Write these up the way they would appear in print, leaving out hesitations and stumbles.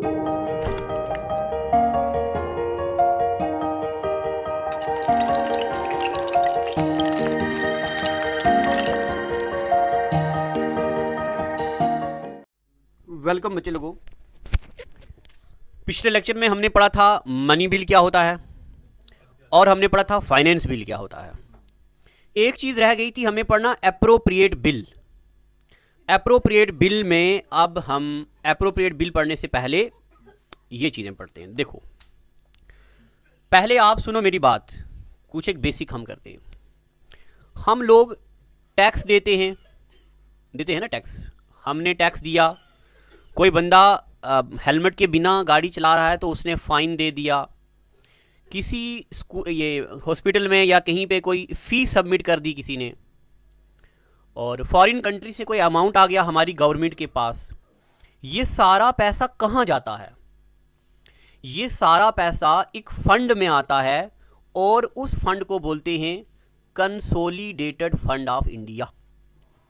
Welcome बच्चे लोगों। पिछले लेक्चर में हमने पढ़ा था मनी बिल क्या होता है और हमने पढ़ा था फाइनेंस बिल क्या होता है। एक चीज़ रह गई थी हमें पढ़ना, एप्रोप्रिएट बिल। एप्रोप्रिएट बिल में अब हम एप्रोप्रिएट बिल पढ़ने से पहले ये चीज़ें पढ़ते हैं। देखो, पहले आप सुनो मेरी बात, कुछ एक बेसिक हम करते हैं। हम लोग टैक्स देते हैं ना टैक्स। हमने टैक्स दिया, कोई बंदा हेलमेट के बिना गाड़ी चला रहा है तो उसने फ़ाइन दे दिया, किसी ये हॉस्पिटल में या कहीं पे कोई फ़ीस सबमिट कर दी किसी ने, और फॉरेन कंट्री से कोई अमाउंट आ गया हमारी गवर्नमेंट के पास। ये सारा पैसा कहाँ जाता है? ये सारा पैसा एक फंड में आता है और उस फंड को बोलते हैं कंसोलिडेटेड फंड ऑफ इंडिया।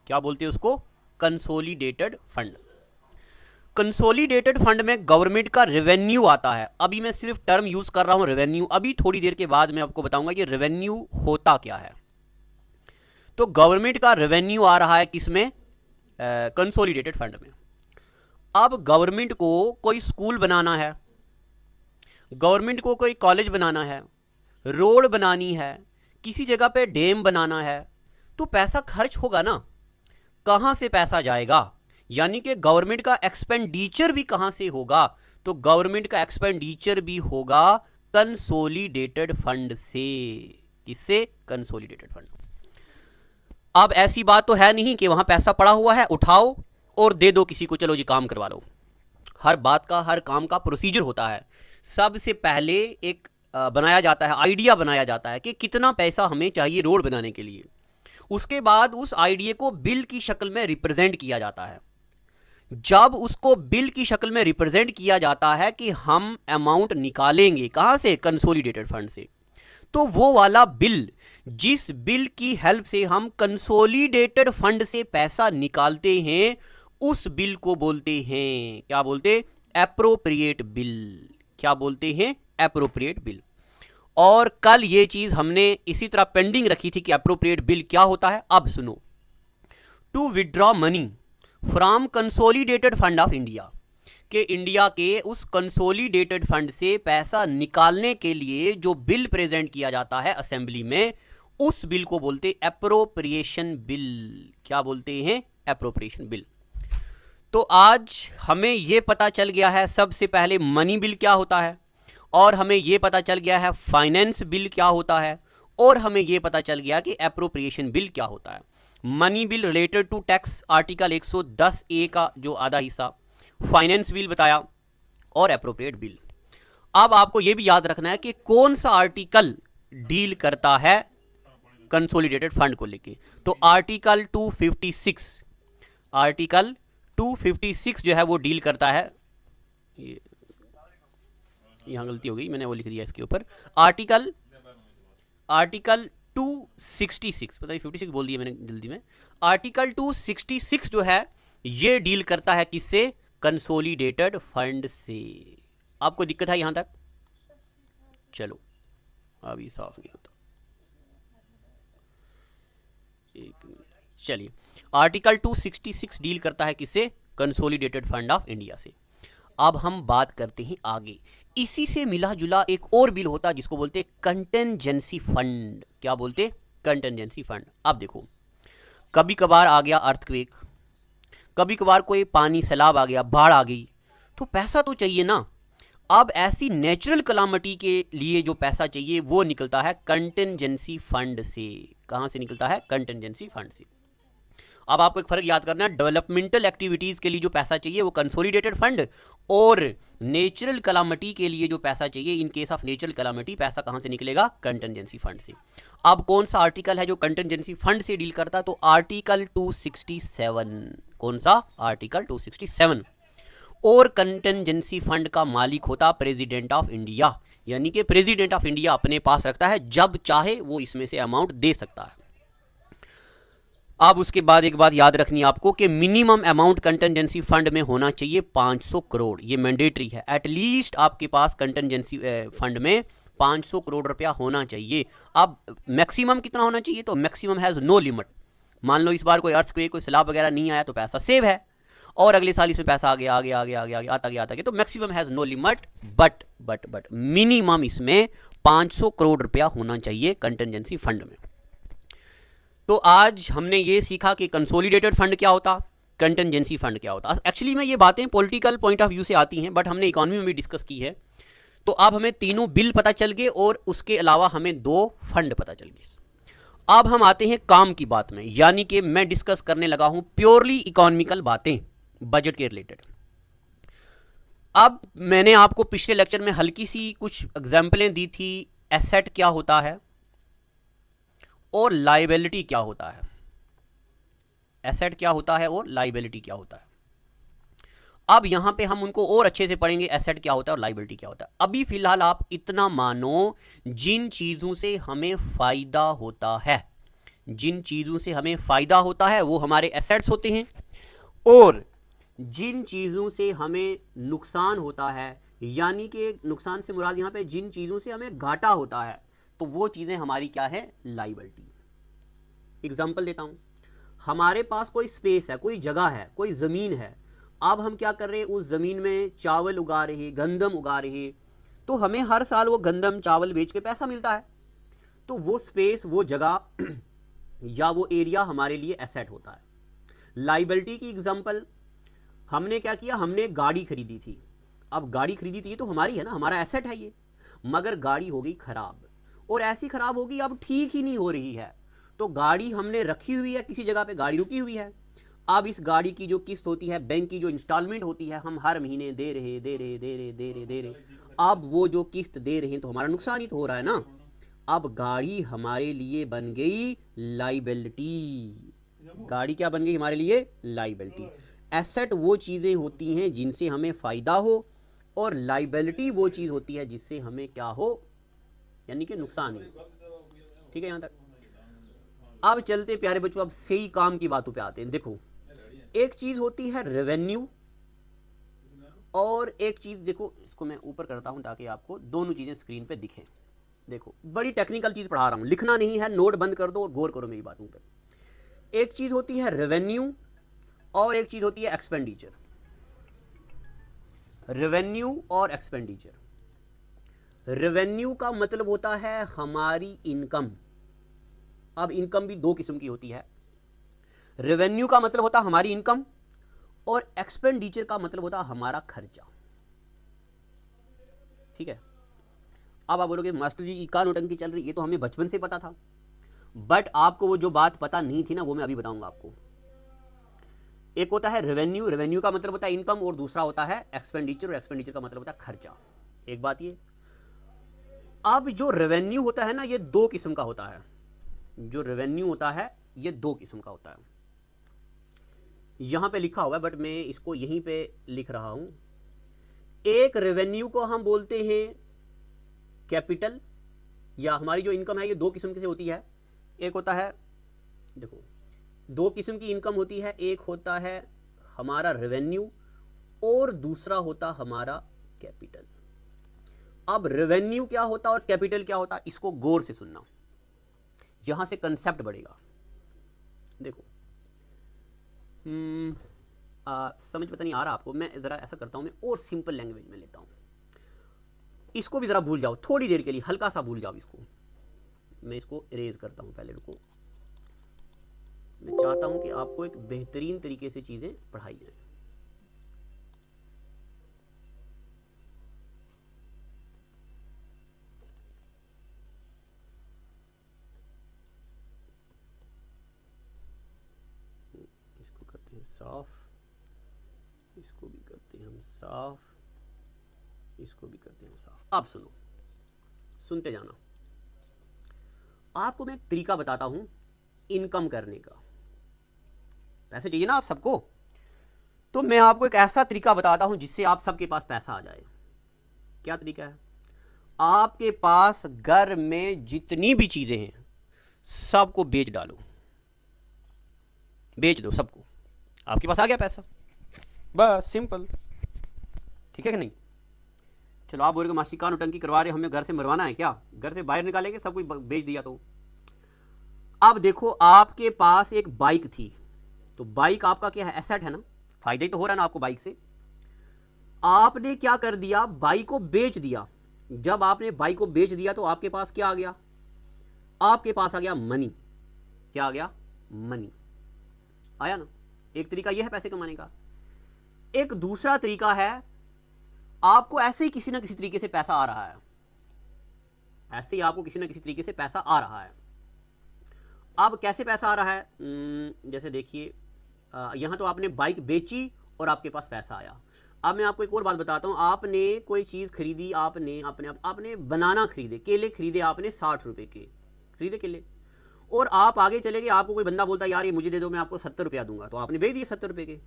क्या बोलते हैं उसको? Consolidated fund. कंसोलिडेटेड फंड में गवर्नमेंट का रेवेन्यू आता है। अभी मैं सिर्फ टर्म यूज कर रहा हूं रेवेन्यू, अभी थोड़ी देर के बाद मैं आपको बताऊंगा कि रेवेन्यू होता क्या है। तो गवर्नमेंट का रेवेन्यू आ रहा है किसमें? कंसोलिडेटेड फंड में। अब गवर्नमेंट को कोई स्कूल बनाना है, गवर्नमेंट को कोई कॉलेज बनाना है, रोड बनानी है, किसी जगह पे डैम बनाना है, तो पैसा खर्च होगा ना। कहां से पैसा जाएगा? यानी कि गवर्नमेंट का एक्सपेंडिचर भी कहां से होगा? तो गवर्नमेंट का एक्सपेंडिचर भी होगा कंसोलिडेटेड फंड से। किससे? Consolidated fund. अब ऐसी बात तो है नहीं कि वहां पैसा पड़ा हुआ है, उठाओ और दे दो किसी को, चलो जी काम करवा लो। हर बात का, हर काम का प्रोसीजर होता है। सबसे पहले एक बनाया जाता है, आइडिया बनाया जाता है कि कितना पैसा हमें चाहिए रोड बनाने के लिए। उसके बाद उस आइडिया को बिल की शक्ल में रिप्रेजेंट किया जाता है। जब उसको बिल की शक्ल में रिप्रेजेंट किया जाता है कि हम अमाउंट निकालेंगे कहां से? कंसोलिडेटेड फंड से। तो वो वाला बिल, जिस बिल की हेल्प से हम कंसोलिडेटेड फंड से पैसा निकालते हैं, उस बिल को बोलते हैं, क्या बोलते? Appropriate bill. क्या बोलते हैं? Appropriate bill. और कल ये चीज हमने इसी तरह पेंडिंग रखी थी कि एप्रोप्रिएट बिल क्या होता है। अब सुनो, to withdraw money from consolidated fund of India, के इंडिया के उस कंसोलिडेटेड फंड से पैसा निकालने के लिए जो बिल प्रेजेंट किया जाता है असेंबली में, उस बिल को बोलते एप्रोप्रिएशन बिल। क्या बोलते हैं? Appropriation bill. तो आज हमें यह पता चल गया है सबसे पहले मनी बिल क्या होता है, और हमें यह पता चल गया है फाइनेंस बिल क्या होता है, और हमें यह पता चल गया कि एप्रोप्रिएशन बिल क्या होता है। Money bill related to tax, article 110A का जो आधा हिस्सा, फाइनेंस बिल बताया, और एप्रोप्रिएट बिल। अब आपको यह भी याद रखना है कि कौन सा आर्टिकल डील करता है कंसोलिडेटेड फंड को लेके। तो आर्टिकल 256, आर्टिकल 256 जो है वो डील करता है, यहां गलती हो गई, मैंने वो लिख दिया इसके ऊपर, आर्टिकल 266, पता नहीं 56 बोल दिया मैंने जल्दी में। आर्टिकल 266 जो है ये डील करता है किससे? कंसोलिडेटेड फंड से। आपको दिक्कत है यहां तक? चलो, अभी साफ नहीं होता, एक मिनट। चलिए, आर्टिकल 266 डील करता है किससे? कंसोलिडेटेड फंड ऑफ इंडिया से। अब हम बात करते हैं आगे। इसी से मिला जुला एक और बिल होता है जिसको बोलते हैं कंटेंजेंसी फंड। क्या बोलते? Contingency fund. अब देखो, कभी कभार आ गया अर्थक्वेक, कभी कभार कोई पानी सैलाब आ गया, बाढ़ आ गई, तो पैसा तो चाहिए ना। अब ऐसी नेचुरल कलामिटी के लिए जो पैसा चाहिए वो निकलता है कंटेंजेंसी फंड से। कहां से निकलता है? कंटेंजेंसी फंड से। अब आपको एक फर्क याद करना है, डेवलपमेंटल एक्टिविटीज के लिए जो पैसा चाहिए वो कंसोलिडेटेड फंड, और नेचुरल कलामिटी के लिए जो पैसा चाहिए, in case of natural calamity, पैसा कहां से निकलेगा? कंटेंजेंसी फंड से। अब कौन सा आर्टिकल है जो कंटेंजेंसी फंड से डील करता है? तो आर्टिकल 267। कौन सा? आर्टिकल 267। और कंटेंजेंसी फंड का मालिक होता प्रेसिडेंट ऑफ इंडिया, यानी कि प्रेसिडेंट ऑफ इंडिया अपने पास रखता है, जब चाहे वो इसमें से अमाउंट दे सकता है। अब उसके बाद एक बात याद रखनी है आपको कि मिनिमम अमाउंट कंटिजेंसी फंड में होना चाहिए 500 करोड़, ये मैंडेटरी है। एटलीस्ट आपके पास कंटिजेंसी फंड में 500 करोड़ रुपया होना चाहिए। अब मैक्सिमम कितना होना चाहिए, तो मैक्सिमम हैज़ नो लिमिट। मान लो इस बार कोई अर्थक्वेक कोई सैलाब वगैरह नहीं आया तो पैसा सेव है, और अगले साल इसमें पैसा आगे आगे आगे आगे आगे आता गया, तो maximum has no limit. But minimum इसमें 500 करोड़ रुपया होना चाहिए कंटिजेंसी फंड में। तो आज हमने ये सीखा कि कंसोलिडेटेड फंड क्या होता, कंटिजेंसी फंड क्या होता। एक्चुअली में ये बातें पॉलिटिकल पॉइंट ऑफ व्यू से आती हैं, बट हमने इकोनॉमी में भी डिस्कस की है। तो अब हमें तीनों बिल पता चल गए और उसके अलावा हमें 2 फंड पता चल गए। अब हम आते हैं काम की बात में, यानी कि मैं डिस्कस करने लगा हूं प्योरली इकोनॉमिकल बातें बजट के रिलेटेड। अब मैंने आपको पिछले लेक्चर में हल्की सी कुछ एग्जाम्पलें दी थी, एसेट क्या होता है और लाइबिलिटी क्या होता है। एसेट क्या होता है और लाइबिलिटी क्या होता है। अब यहां पे हम उनको और अच्छे से पढ़ेंगे, एसेट क्या होता है और लाइबिलिटी क्या होता है। अभी फिलहाल आप इतना मानो, जिन चीजों से हमें फायदा होता है, जिन चीजों से हमें फायदा होता है वो हमारे एसेट्स होते हैं, और जिन चीजों से हमें नुकसान होता है, यानी कि नुकसान से मुराद यहां पे जिन चीजों से हमें घाटा होता है, तो वो चीजें हमारी क्या है, लाइबिलिटी। एग्जाम्पल देता हूं, हमारे पास कोई स्पेस है, कोई जगह है, कोई जमीन है। अब हम क्या कर रहे हैं, उस जमीन में चावल उगा रहे, गंदम उगा रहे, तो हमें हर साल वो गंदम चावल बेच के पैसा मिलता है। तो वो स्पेस, वो जगह या वो एरिया हमारे लिए एसेट होता है। लाइबिलिटी की एग्जांपल, हमने क्या किया, हमने गाड़ी खरीदी थी। अब गाड़ी खरीदी थी तो हमारी है ना, हमारा एसेट है ये, मगर गाड़ी हो गई खराब, और ऐसी खराब होगी अब ठीक ही नहीं हो रही है। तो गाड़ी हमने रखी हुई है, किसी जगह पे गाड़ी रुकी हुई है। अब इस गाड़ी की जो किस्त होती है, बैंक की जो इंस्टॉलमेंट होती है, हम हर महीने दे रहे। अब वो जो किस्त दे रहे हैं तो हमारा नुकसान ही तो हो रहा है ना। अब गाड़ी हमारे लिए बन गई लाइबिलिटी। गाड़ी क्या बन गई हमारे लिए, लाइबिलिटी। एसेट वो चीजें होती हैं जिनसे हमें फायदा हो, और लाइबिलिटी वो चीज होती है जिससे हमें क्या हो, यानी कि नुकसान हो। ठीक है यहां तक। अब चलते प्यारे बच्चों, अब सही काम की बातों पे आते हैं। देखो, एक चीज होती है रेवेन्यू, और एक चीज, देखो इसको मैं ऊपर करता हूं ताकि आपको दोनों चीजें स्क्रीन पे दिखें। देखो, बड़ी टेक्निकल चीज पढ़ा रहा हूं, लिखना नहीं है, नोट बंद कर दो और गौर करो मेरी बातों पे। एक चीज होती है रेवेन्यू और एक चीज होती है एक्सपेंडिचर। रेवेन्यू और एक्सपेंडिचर। रेवेन्यू का मतलब होता है हमारी इनकम। अब इनकम भी 2 किस्म की होती है। रेवेन्यू का मतलब होता है हमारी इनकम, और एक्सपेंडिचर का मतलब होता है हमारा खर्चा। ठीक है। अब आप बोलोगे मास्टर जी इका नोटंकी चल रही, ये तो हमें बचपन से पता था, बट आपको वो जो बात पता नहीं थी ना, वो मैं अभी बताऊंगा आपको। एक होता है रेवेन्यू, रेवेन्यू का मतलब होता है इनकम, और दूसरा होता है एक्सपेंडिचर, और एक्सपेंडिचर का मतलब होता है खर्चा। एक बात ये, अब जो रेवेन्यू होता है ना, ये 2 किस्म का होता है। जो रेवेन्यू होता है ये 2 किस्म का होता है। यहां पे लिखा हुआ है, बट मैं इसको यहीं पे लिख रहा हूं। एक रेवेन्यू को हम बोलते हैं कैपिटल, या हमारी जो इनकम है ये 2 किस्म से होती है। एक होता है, देखो 2 किस्म की इनकम होती है, एक होता है हमारा रेवेन्यू और दूसरा होता हमारा कैपिटल। अब रेवेन्यू क्या होता और कैपिटल क्या होता, इसको गौर से सुनना, यहां से कंसेप्ट बढ़ेगा। देखो समझ पता नहीं आ रहा आपको, मैं जरा ऐसा करता हूं, मैं और सिंपल लैंग्वेज में लेता हूं। इसको भी जरा भूल जाओ, थोड़ी देर के लिए हल्का सा भूल जाओ इसको। मैं इसको इरेज करता हूं पहले, रुको। मैं चाहता हूं कि आपको एक बेहतरीन तरीके से चीजें पढ़ाई जाए। इसको करते हैं साफ, इसको भी करते हैं हम साफ, इसको भी करते हैं साफ। अब सुनो, सुनते जाना। आपको मैं एक तरीका बताता हूं इनकम करने का। पैसे चाहिए ना आप सबको, तो मैं आपको एक ऐसा तरीका बताता हूं जिससे आप सबके पास पैसा आ जाए। क्या तरीका है? आपके पास घर में जितनी भी चीजें हैं सबको बेच डालो। बेच दो सबको, आपके पास आ गया पैसा, बस सिंपल। ठीक है कि नहीं? चलो आप बोलोगे मास्टर कान उटंकी करवा रहे, हमें घर से मरवाना है क्या, घर से बाहर निकालेंगे, सब कुछ बेच दिया तो। अब देखो आपके पास एक बाइक थी, तो बाइक आपका क्या है, एसेट है ना, फायदा ही तो हो रहा है ना आपको बाइक से। आपने क्या कर दिया, बाइक को बेच दिया। जब आपने बाइक को बेच दिया तो आपके पास क्या आ गया, आपके पास आ गया मनी। क्या आ गया, मनी आया ना। एक तरीका यह है पैसे कमाने का। एक दूसरा तरीका है, आपको ऐसे ही किसी ना किसी तरीके से पैसा आ रहा है, ऐसे ही आपको किसी ना किसी तरीके से पैसा आ रहा है। अब कैसे पैसा आ रहा है, जैसे देखिए यहां तो आपने बाइक बेची और आपके पास पैसा आया। अब मैं आपको एक और बात बताता हूं, आपने कोई चीज खरीदी, आपने बनाना खरीदे, केले खरीदे आपने 60 रुपए के खरीदे केले, और आप आगे चले गए, आपको कोई बंदा बोलता है यार ये मुझे दे दो, मैं आपको 70 रुपया दूंगा, तो आपने बेच दिए 70 रुपए के।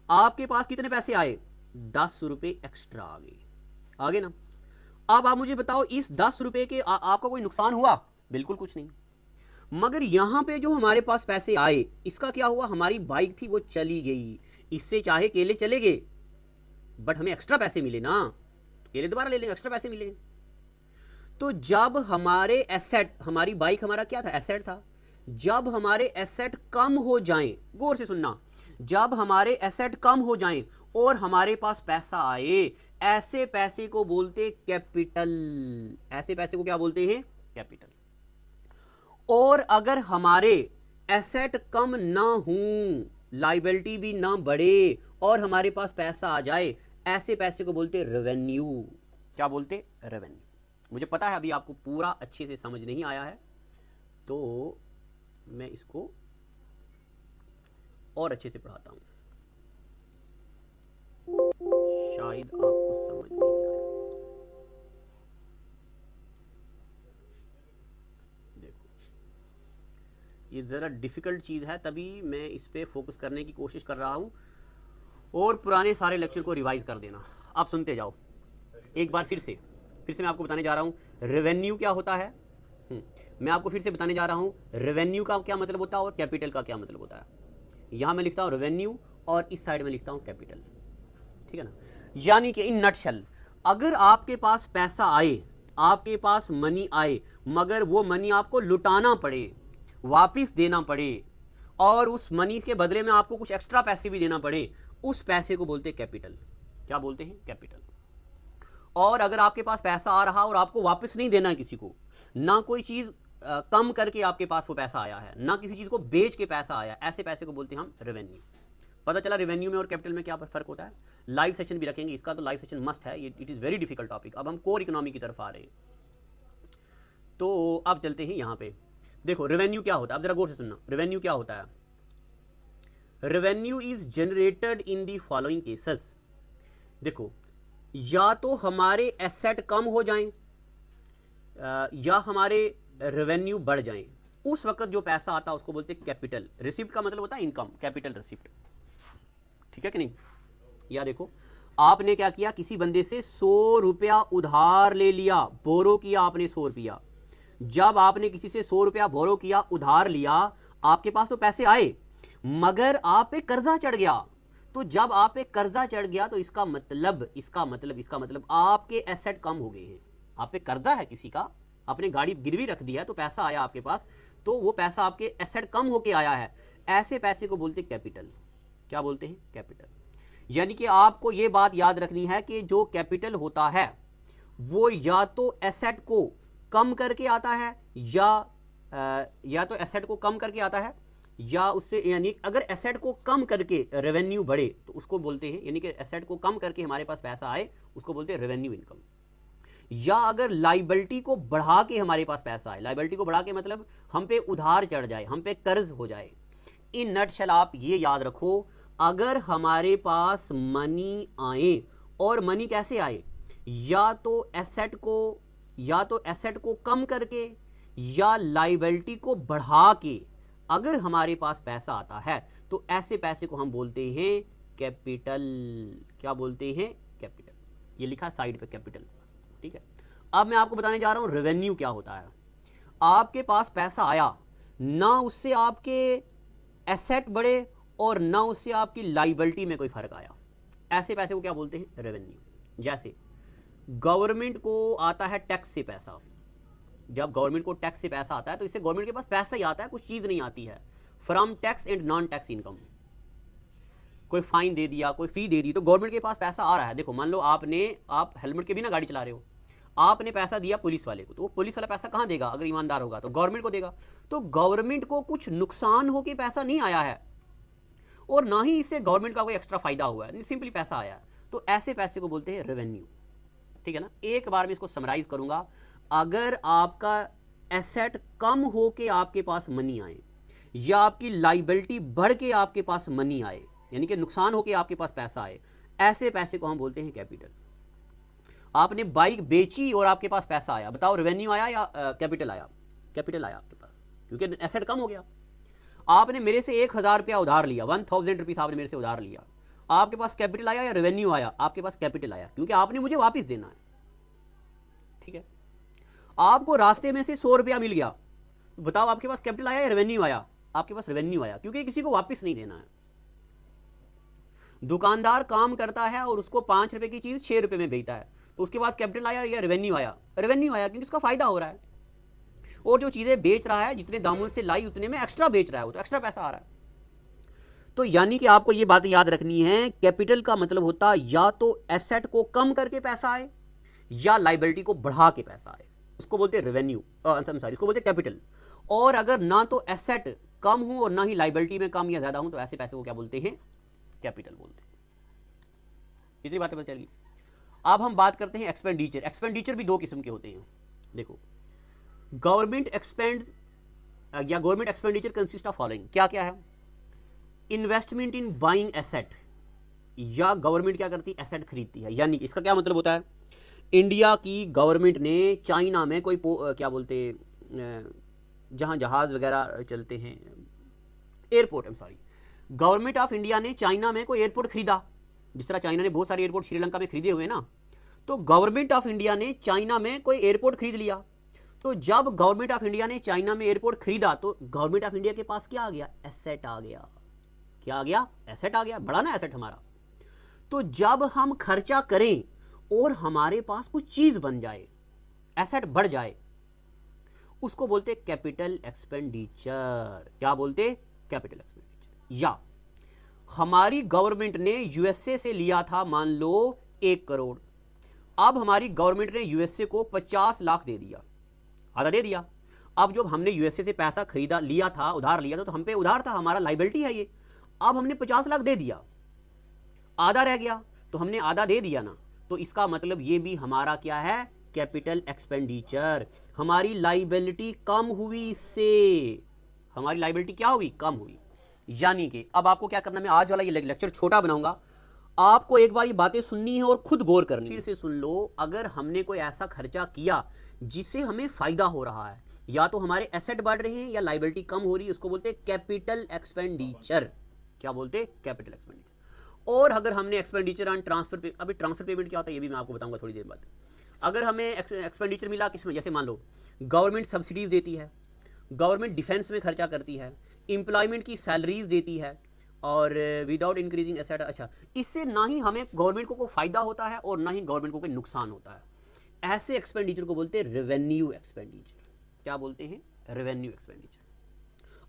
आपके पास कितने पैसे आए, 10 रुपए एक्स्ट्रा आ गए, आगे ना। अब आप मुझे बताओ इस 10 रुपए के आपका कोई नुकसान हुआ, बिल्कुल कुछ नहीं। मगर यहां पे जो हमारे पास पैसे आए, इसका क्या हुआ, हमारी बाइक थी वो चली गई, इससे चाहे केले चले गए बट हमें एक्स्ट्रा पैसे मिले ना, तो केले दोबारा ले लेंगे, एक्स्ट्रा पैसे मिले। तो जब हमारे एसेट, हमारी बाइक हमारा क्या था, एसेट था, जब हमारे एसेट कम हो जाएं, गौर से सुनना, जब हमारे एसेट कम हो जाएं और हमारे पास पैसा आए, ऐसे पैसे को बोलते कैपिटल, ऐसे पैसे को क्या बोलते हैं, कैपिटल। और अगर हमारे एसेट कम ना हो, लायबिलिटी भी ना बढ़े और हमारे पास पैसा आ जाए, ऐसे पैसे को बोलते रेवेन्यू। क्या बोलते, रेवेन्यू। मुझे पता है अभी आपको पूरा अच्छे से समझ नहीं आया है, तो मैं इसको और अच्छे से पढ़ाता हूं, शायद आपको समझ नहीं आया। देखो ये जरा डिफिकल्ट चीज है, तभी मैं इस पे फोकस करने की कोशिश कर रहा हूं, और पुराने सारे लेक्चर को रिवाइज कर देना। आप सुनते जाओ एक बार फिर से मैं आपको बताने जा रहा हूं रेवेन्यू क्या होता है। मैं आपको फिर से बताने जा रहा हूं रेवेन्यू का क्या मतलब होता है और कैपिटल का क्या मतलब होता है। यहां मैं लिखता हूं रेवेन्यू और इस साइड में लिखता हूं कैपिटल, ठीक है ना। यानी कि इन नटशल, अगर आपके पास पैसा आए, आपके पास मनी आए, मगर वो मनी आपको लुटाना पड़े, वापिस देना पड़े, और उस मनी के बदले में आपको कुछ एक्स्ट्रा पैसे भी देना पड़े, उस पैसे को बोलते हैं कैपिटल। क्या बोलते हैं, कैपिटल। और अगर आपके पास पैसा आ रहा और आपको वापस नहीं देना है किसी को, ना कोई चीज कम करके आपके पास वो पैसा आया है, ना किसी चीज को बेच के पैसा आया, ऐसे पैसे को बोलते हैं हम रेवेन्यू। पता चला रेवेन्यू में और कैपिटल में क्या फर्क होता है। लाइव सेशन भी रखेंगे इसका, तो लाइव सेशन मस्ट है, it is very difficult topic. अब हम कोर इकोनॉमी की तरफ आ रहे हैं, तो अब चलते हैं यहां पे। देखो रेवेन्यू क्या होता है, अब जरा गौर से सुनना, रेवेन्यू क्या होता है। Revenue is generated in the following cases. देखो, या तो हमारे एसेट कम हो जाएं, या हमारे रेवेन्यू बढ़ जाएं, उस वक्त जो पैसा आता है उसको बोलते हैं कैपिटल। रिसिप्ट का मतलब होता है इनकम, कैपिटल रिसिप्ट, ठीक है कि नहीं। या देखो आपने क्या किया, किसी बंदे से 100 रुपया उधार ले लिया, बोरो किया आपने 100 रुपया। जब आपने किसी से 100 रुपया बोरो किया, उधार लिया, आपके पास तो पैसे आए, मगर आप पे कर्जा चढ़ गया। तो जब आप पे कर्जा चढ़ गया तो इसका मतलब आपके एसेट कम हो गए हैं। आप पे कर्जा है किसी का, आपने गाड़ी गिरवी रख दिया है, तो पैसा आया आपके पास, तो वो पैसा आपके एसेट कम होके आया है, ऐसे पैसे को बोलते हैं कैपिटल। क्या बोलते हैं, कैपिटल। यानी कि आपको ये बात याद रखनी है कि जो कैपिटल होता है वो या तो एसेट को कम करके आता है, या तो एसेट को कम करके आता है, या उससे, यानी अगर एसेट को कम करके रेवेन्यू बढ़े तो उसको बोलते हैं, यानी कि एसेट को कम करके हमारे पास पैसा आए उसको बोलते हैं रेवेन्यू इनकम। या अगर लाइबिलिटी को बढ़ा के हमारे पास पैसा आए, लाइबिलिटी को बढ़ा के मतलब हम पे उधार चढ़ जाए, हम पे कर्ज हो जाए। इन नटशल आप ये याद रखो, अगर हमारे पास मनी आए, और मनी कैसे आए, या तो एसेट को कम करके या लाइबिलिटी को बढ़ा के अगर हमारे पास पैसा आता है, तो ऐसे पैसे को हम बोलते हैं कैपिटल। क्या बोलते हैं, कैपिटल। ये लिखा साइड पे कैपिटल, ठीक है। अब मैं आपको बताने जा रहा हूं रेवेन्यू क्या होता है। आपके पास पैसा आया ना, उससे आपके एसेट बढ़े और ना उससे आपकी लाइबिलिटी में कोई फर्क आया, ऐसे पैसे को क्या बोलते हैं? रेवेन्यू। जैसे गवर्नमेंट को आता है टैक्स से पैसा, जब गवर्नमेंट को टैक्स से पैसा आता है तो इससे गवर्नमेंट के पास पैसा ही आता है, कुछ चीज़ नहीं आती है। From tax and non tax income, कोई फाइन दे दिया, कोई फी दे दी, तो गवर्नमेंट के पास पैसा आ रहा है। देखो मान लो आप हेलमेट के बिना गाड़ी चला रहे हो, आपने पैसा दिया पुलिस वाले को, तो वो पुलिस वाला पैसा कहाँ देगा? अगर ईमानदार होगा तो गवर्नमेंट को देगा। तो गवर्नमेंट को कुछ नुकसान हो के पैसा नहीं आया है और ना ही इससे गवर्नमेंट का कोई एक्स्ट्रा फायदा हुआ है, सिंपली पैसा आया है। तो ऐसे पैसे को बोलते हैं रेवेन्यू। ठीक है ना? एक बार मैं इसको समराइज करूंगा, अगर आपका एसेट कम हो के आपके पास मनी आए या आपकी लाइबिलिटी बढ़ के आपके पास मनी आए, यानी कि नुकसान हो के आपके पास पैसा आए, ऐसे पैसे को हम बोलते हैं कैपिटल। आपने बाइक बेची और आपके पास पैसा आया, बताओ रेवेन्यू आया या कैपिटल आया? कैपिटल आया आपके पास, क्योंकि एसेट कम हो गया। आपने मेरे से 1000 रुपया उधार लिया, 1000 रुपीज आपने मेरे से उधार लिया, आपके पास कैपिटल आया या रेवेन्यू आया? आपके पास कैपिटल आया, क्योंकि आपने मुझे वापस देना है। ठीक है? आपको रास्ते में से 100 रुपया मिल गया, तो बताओ आपके पास कैपिटल आया या रेवेन्यू आया? आपके पास रेवेन्यू आया, क्योंकि किसी को वापस नहीं देना है। दुकानदार काम करता है और उसको 5 रुपए की चीज 6 रुपए में बेचता है, तो उसके पास कैपिटल आया या रेवेन्यू आया? रेवेन्यू आया, क्योंकि उसका फायदा हो रहा है। और जो चीजें बेच रहा है, जितने दामों से लाई उतने में एक्स्ट्रा बेच रहा है, वो तो एक्स्ट्रा पैसा आ रहा है। तो यानी कि आपको ये बात याद रखनी है, कैपिटल का मतलब होता है या तो एसेट को कम करके पैसा आए या लाइबिलिटी को बढ़ा के पैसा आए, उसको बोलते हैं रेवेन्यू, इसको बोलते हैं कैपिटल। और अगर ना तो एसेट कम हो और ना ही लाइबिलिटी में कम या ज्यादा हो, तो ऐसे पैसे को क्या बोलते हैं? कैपिटल बोलते हैं। इतनी बातें पता चली। अब हम बात करते हैं एक्सपेंडिचर। एक्सपेंडिचर भी दो किस्म के होते हैं। देखो, गवर्नमेंट एक्सपेंड्स या government expenditure consist of following, क्या क्या है? इन्वेस्टमेंट इन बाइंग एसेट, या गवर्नमेंट क्या करती है? एसेट खरीदती है। यानी कि इसका क्या मतलब होता है? इंडिया की गवर्नमेंट ने चाइना में कोई क्या बोलते जहां जहाज वगैरह चलते हैं, एयरपोर्ट, गवर्नमेंट ऑफ इंडिया ने चाइना में कोई एयरपोर्ट खरीदा, जिस तरह चाइना ने बहुत सारे एयरपोर्ट श्रीलंका में खरीदे हुए ना, तो गवर्नमेंट ऑफ इंडिया ने चाइना में कोई एयरपोर्ट खरीद लिया। तो जब गवर्नमेंट ऑफ इंडिया ने चाइना में एयरपोर्ट खरीदा, तो गवर्नमेंट ऑफ इंडिया के पास क्या आ गया? एसेट आ गया। क्या आ गया? एसेट आ गया, बड़ा ना एसेट हमारा। तो जब हम खर्चा करें और हमारे पास कुछ चीज बन जाए, एसेट बढ़ जाए, उसको बोलते कैपिटल एक्सपेंडिचर। क्या बोलते? Capital expenditure. या हमारी गवर्नमेंट ने यूएसए से लिया था मान लो 1 करोड़, अब हमारी गवर्नमेंट ने यूएसए को 50 लाख दे दिया, आधा दे दिया। अब जब हमने यूएसए से पैसा खरीदा लिया था, उधार लिया था, तो हम पे उधार था, हमारा लाइबिलिटी है ये। अब हमने 50 लाख दे दिया, आधा रह गया, तो हमने आधा दे दिया ना, तो इसका मतलब ये भी हमारा क्या है? Capital expenditure. हमारी लाइबिलिटी कम हुई, इससे हमारी लाइबिलिटी क्या हुई? कम हुई। यानी कि अब आपको क्या करना, मैं आज वाला ये लेक्चर छोटा बनाऊंगा, आपको एक बार ये बातें सुननी है और खुद गौर करनी है। फिर से सुन लो, अगर हमने कोई ऐसा खर्चा किया जिससे हमें फायदा हो रहा है, या तो हमारे एसेट बढ़ रहे हैं या लाइबिलिटी कम हो रही है, उसको बोलते हैं कैपिटल एक्सपेंडिचर। क्या बोलते हैं? Capital expenditure. और अगर हमने एक्सपेंडिचर ऑन ट्रांसफर, अभी ट्रांसफर पेमेंट क्या होता है ये भी मैं आपको बताऊंगा थोड़ी देर बाद। अगर हमें एक्सपेंडिचर मिला किसमें, जैसे मान लो गवर्नमेंट सब्सिडीज देती है, गवर्नमेंट डिफेंस में खर्चा करती है, एम्प्लॉयमेंट की सैलरीज देती है, और विदाउट इंक्रीजिंग एसेट, अच्छा, इससे ना ही हमें गवर्नमेंट को कोई फायदा होता है और ना ही गवर्नमेंट को कोई नुकसान होता है। ऐसे एक्सपेंडिचर को बोलते हैं रेवेन्यू एक्सपेंडिचर। क्या बोलते हैं? Revenue expenditure.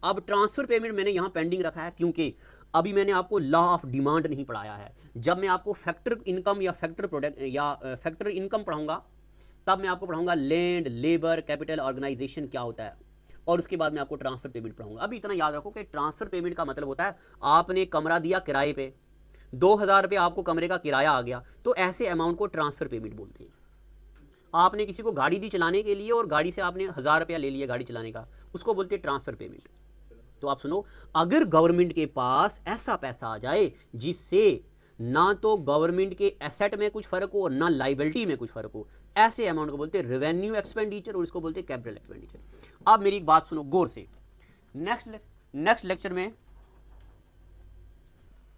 अब ट्रांसफर पेमेंट मैंने यहां पेंडिंग रखा है, क्योंकि अभी मैंने आपको लॉ ऑफ डिमांड नहीं पढ़ाया है। जब मैं आपको फैक्टर इनकम या फैक्टर प्रोडक्ट या फैक्टर इनकम पढ़ाऊंगा, तब मैं आपको पढ़ाऊंगा लैंड, लेबर, कैपिटल, ऑर्गेनाइजेशन क्या होता है, और उसके बाद मैं आपको ट्रांसफर पेमेंट पढ़ाऊंगा। अभी इतना याद रखो कि ट्रांसफर पेमेंट का मतलब होता है आपने कमरा दिया किराए पे, 2000 रुपये आपको कमरे का किराया आ गया, तो ऐसे अमाउंट को ट्रांसफर पेमेंट बोलते हैं। आपने किसी को गाड़ी दी चलाने के लिए और गाड़ी से आपने 1000 रुपया ले लिया गाड़ी चलाने का, उसको बोलते हैं ट्रांसफर पेमेंट। तो आप सुनो, अगर गवर्नमेंट के पास ऐसा पैसा आ जाए जिससे ना तो गवर्नमेंट के एसेट में कुछ फर्क हो और ना लाइबिलिटी में कुछ फर्क हो, ऐसे अमाउंट को बोलते हैं रेवेन्यू एक्सपेंडिचर, और इसको बोलते हैं कैपिटल एक्सपेंडिचर। अब मेरी एक बात सुनो गौर से, नेक्स्ट लेक्चर में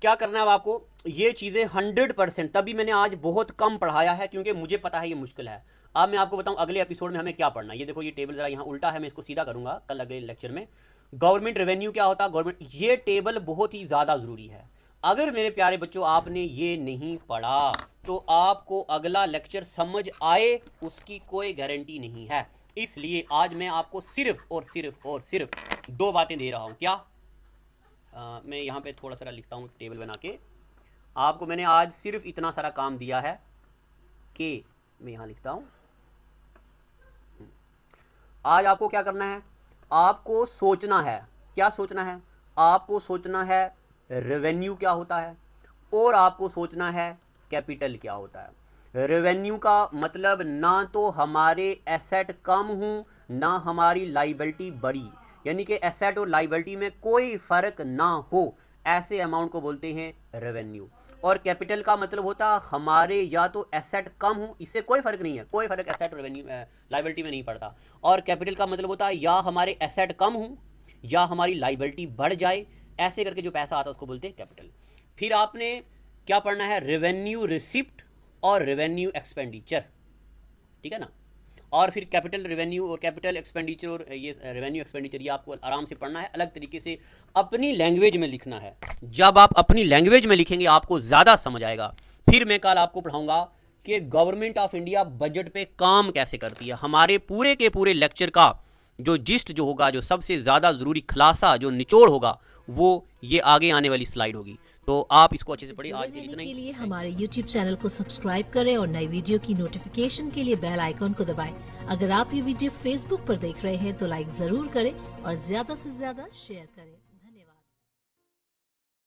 क्या करना है अब आपको, ये चीजें 100%, तभी मैंने आज बहुत कम पढ़ाया है क्योंकि मुझे पता है ये मुश्किल है। अब मैं आपको बताऊं अगले एपिसोड में हमें क्या पढ़ना है। ये देखो, ये टेबल जरा यहाँ उल्टा है, मैं इसको सीधा करूंगा कल अगले लेक्चर में। गवर्नमेंट रेवेन्यू क्या होता है, गवर्नमेंट, ये टेबल बहुत ही ज़्यादा ज़रूरी है। अगर मेरे प्यारे बच्चों आपने ये नहीं पढ़ा तो आपको अगला लेक्चर समझ आए उसकी कोई गारंटी नहीं है। इसलिए आज मैं आपको सिर्फ और सिर्फ 2 बातें दे रहा हूँ। क्या मैं यहाँ पे थोड़ा सा लिखता हूँ टेबल बना के। आपको मैंने आज सिर्फ इतना सारा काम दिया है कि मैं यहाँ लिखता हूँ, आज आपको क्या करना है, आपको सोचना है। क्या सोचना है? आपको सोचना है रेवेन्यू क्या होता है और आपको सोचना है कैपिटल क्या होता है। रेवेन्यू का मतलब ना तो हमारे एसेट कम हो ना हमारी लाइबिलिटी बढ़ी, यानी कि एसेट और लाइबिलिटी में कोई फर्क ना हो, ऐसे अमाउंट को बोलते हैं रेवेन्यू। और कैपिटल का मतलब होता है हमारे या तो एसेट कम हो, इससे कोई फर्क नहीं है, कोई फर्क एसेट रेवेन्यू लाइबिलिटी में नहीं पड़ता। और कैपिटल का मतलब होता है या हमारे एसेट कम हो या हमारी लाइबिलिटी बढ़ जाए, ऐसे करके जो पैसा आता है उसको बोलते हैं कैपिटल। फिर आपने क्या पढ़ना है, रेवेन्यू रिसिप्ट और रेवेन्यू एक्सपेंडिचर, ठीक है ना। और फिर कैपिटल रेवेन्यू और कैपिटल एक्सपेंडिचर और ये रेवेन्यू एक्सपेंडिचर, ये आपको आराम से पढ़ना है, अलग तरीके से अपनी लैंग्वेज में लिखना है। जब आप अपनी लैंग्वेज में लिखेंगे आपको ज़्यादा समझ आएगा। फिर मैं कल आपको पढ़ाऊंगा कि गवर्नमेंट ऑफ इंडिया बजट पे काम कैसे करती है। हमारे पूरे के पूरे लेक्चर का जो जिस्ट जो होगा, जो सबसे ज़्यादा ज़रूरी खुलासा, जो निचोड़ होगा, वो ये आगे आने वाली स्लाइड होगी। तो आप इसको अच्छे से पढ़िए। आज के लिए हमारे YouTube चैनल को सब्सक्राइब करें और नई वीडियो की नोटिफिकेशन के लिए बेल आइकॉन को दबाएं। अगर आप ये वीडियो Facebook पर देख रहे हैं तो लाइक जरूर करें और ज्यादा से ज्यादा शेयर करें।